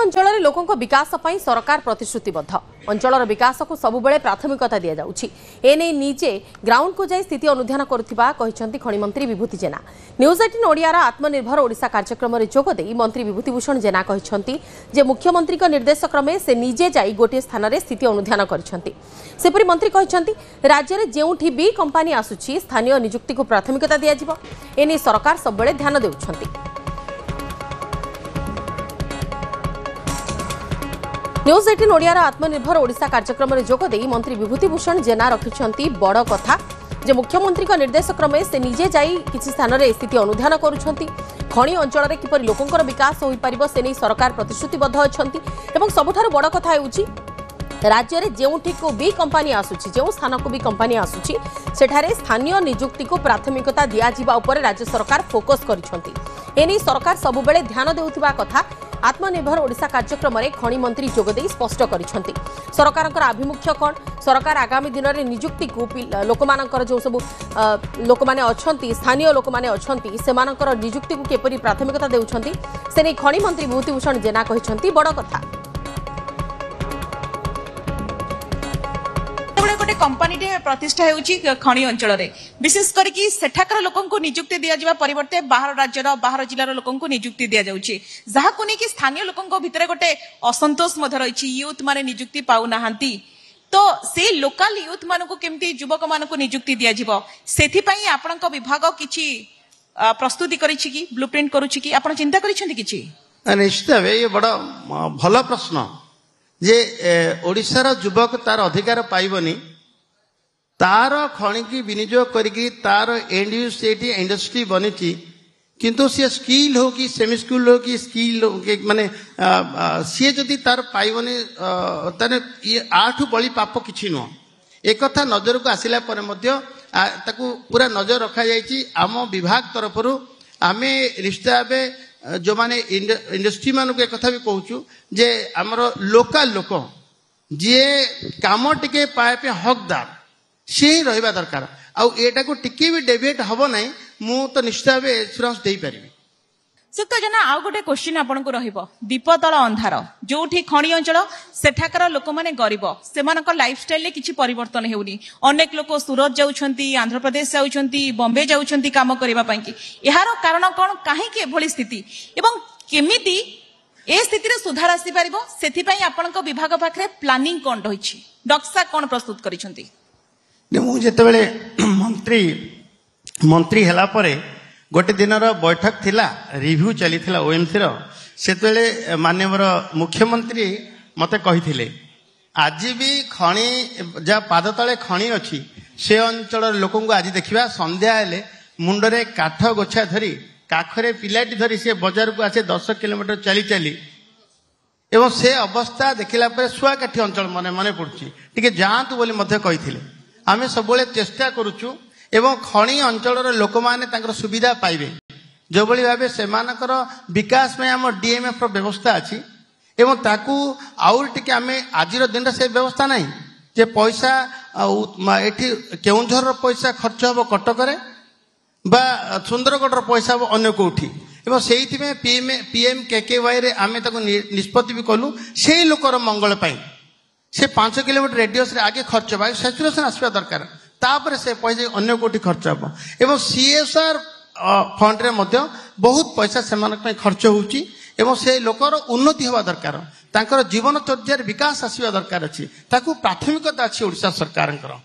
अंचल लोकों विकास पर सरकार प्रतिश्रुतिबद्ध अंचल विकास को सबुबले प्राथमिकता दि जाउछि एने निजे ग्राउंड को जाई स्थिति अनुध्यान करुथिबा कहिसंती खनि मंत्री विभूति जेना। न्यूज 18 ओडियार आत्मनिर्भर ओडिशा कार्यक्रम रे जोग देई मंत्री विभूति भूषण जेना कहिसंती जे मुख्यमंत्री को निर्देश क्रमे से निजे जाई गोटे स्थान रे स्थिति अनुध्यान करिसंती। सेपरि मंत्री कहिसंती राज्य रे जेउठी भी कंपनी आसुछि स्थानीय नियुक्ति को प्राथमिकता दिया जिवो एने सरकार सबबले ध्यान देउछंती। न्यूज 18 ओडियार आत्मनिर्भर ओडिशा कार्यक्रम रे जोग देई मंत्री विभूति भूषण जेना रखिछंती बड़ कथा जे मुख्यमंत्री को निर्देश क्रमे से निजे जाई किछि स्थान रे स्थिति अनुध्यान करूछंती। खणी अंचल रे किपरि लोकंकर विकास होई परिबो से नै सरकार प्रतिश्रुतिबद्ध अछंती एवं सबुठारु बड़ कथा हेउछि राज्य रे जेउठी को भी कंपनी आसुछि जेउ स्थान को भी कंपनी आसुछि सेठारे स्थानीय नियुक्ति को प्राथमिकता दिया जिबा ऊपर राज्य सरकार फोकस करिछंती। एनी सरकार सबुबेले ध्यान देउथिबा कथा आत्मनिर्भर ओडिशा कार्यक्रम में खनि मंत्री जोगदे स्पष्ट करिसेंती। सरकारक आभिमुख्य कौन सरकार आगामी दिन में नियुक्ति को लोक मानकर जो सब लोक माने अछंती स्थानीय लोक माने अछंती सेमानकर नियुक्ति को केपरि प्राथमिकता देउछंती से नै खनि मंत्री विभूति भूषण जेना कहिसेंती बड़ कथा। गोटे कंपनी प्रतिष्ठा होउची खणी अंचल रे विशेष करके सेठाकर लोकन को नियुक्ति दिया जिबा परिवर्ते बाहर राज्यर बाहर जिल्लार लोकन को नियुक्ति दिया जाउची जहा को नै कि स्थानीय लोकन को भितरे गोटे असंतोष मध रहिछि यूथ माने नियुक्ति पाउ नाहंती तो से लोकल यूथ मान को केमती युवक मान को नियुक्ति दिया जिवो सेथि पई आपनक विभाग किछि प्रस्तुति करिछि कि ब्लूप्रिंट करूछि कि आपण चिंता करिछंती किछि निश्चित भावे ये बड़ा भल प्रश्न जे ओडिशार युवक तार अधिकार पाइबनी तार खणी की विनियोग करी तार एंड यूज इंडस्ट्री बनी किंतु सी स्किल हो कि सेमी स्किल हो कि स्किल माने सी जदि तार पाइबनी ताने ये आठु बड़ी पाप किछि नुह एक कथा नजर को आसिला पर मध्य ताकू पूरा नजर रखा जायछि आम विभाग तरफरु आमे रिश्ता बे जो माने इंडस्ट्री मान को एक कथा भी कहूँ जे आमर लोकल लोक जी काम टिके पाए पे हकदार सी ही रहा दरकार आटा को टिके भी डेविएट हम ना मु तो निश्चित भाव एश्योरेंस दे पारि। सुक्त जना आउ गोटे क्वेश्चन आपन को रहिबो दीप तल अंधार जोठी खणी अंचल सेठाकर लोक माने गरीब सेमानक लाइफस्टाइल ले किछि परिवर्तन हेउनी अनेक लोक सूरत जाउछंती आंध्र प्रदेश जाउछंती बॉम्बे जाउछंती काम करबा पई कि एहार कारण कोन काहे के भली स्थिति एवं केमिति ए स्थिति रे सुधार आसी परिबो सेथि पई आपनक विभाग पाखरे प्लानिंग कोन रहिछि डक्सा कोन प्रस्तुत करिसंती मु जेतेबेले मंत्री हला परे गोटे दिन बैठक थिला रिव्यू चली ओएमसी से माननीय मुख्यमंत्री मते कही आज भी खणी जहाँ पाद तले खणी अच्छी से अंचल लोक आज देखा संध्या हेले मुंडरे काठ गोछा धरी काखरे पिलाटी धरी से बजार को आसे 10 किलोमीटर चली चली एवं से अवस्था देखला शुआकाठी अंचल मन मन पड़ुछि टिके जातु बोली मध्य कही आमे सबले चेष्टा करुचु एवं खणी अंचल लोक माने तांकर सुविधा पाइबे जो भली भाबे सेमानकर विकास में आम डीएमएफ व्यवस्था अच्छी एवं ताकू आउर टिके आमे आजिर दिन से व्यवस्था नहीं जे पैसा एठी केउंझर पैसा खर्च हम कटकरे बा सुंदरगढ़ पैसा हम अन्य कोठी एवं से पीएम केकेवाई रे आमे ताकू निष्पत्ति भी कलु से लोकर मंगल पाई से 5 किलोमीटर रेडियस रे आगे खर्च बा सैचुरेशन आसवा दरकार तापर से पैसा अन्य कोठी खर्च हम एवं सीएसआर फंड रे मध्य बहुत पैसा से खर्च होउची एवं से लोकर उन्नति हवा दरकार तांकर जीवन चर्या विकास आसवा दरकार अछि ताकू प्राथमिकता अछि ओडिशा सरकारଙ୍କର।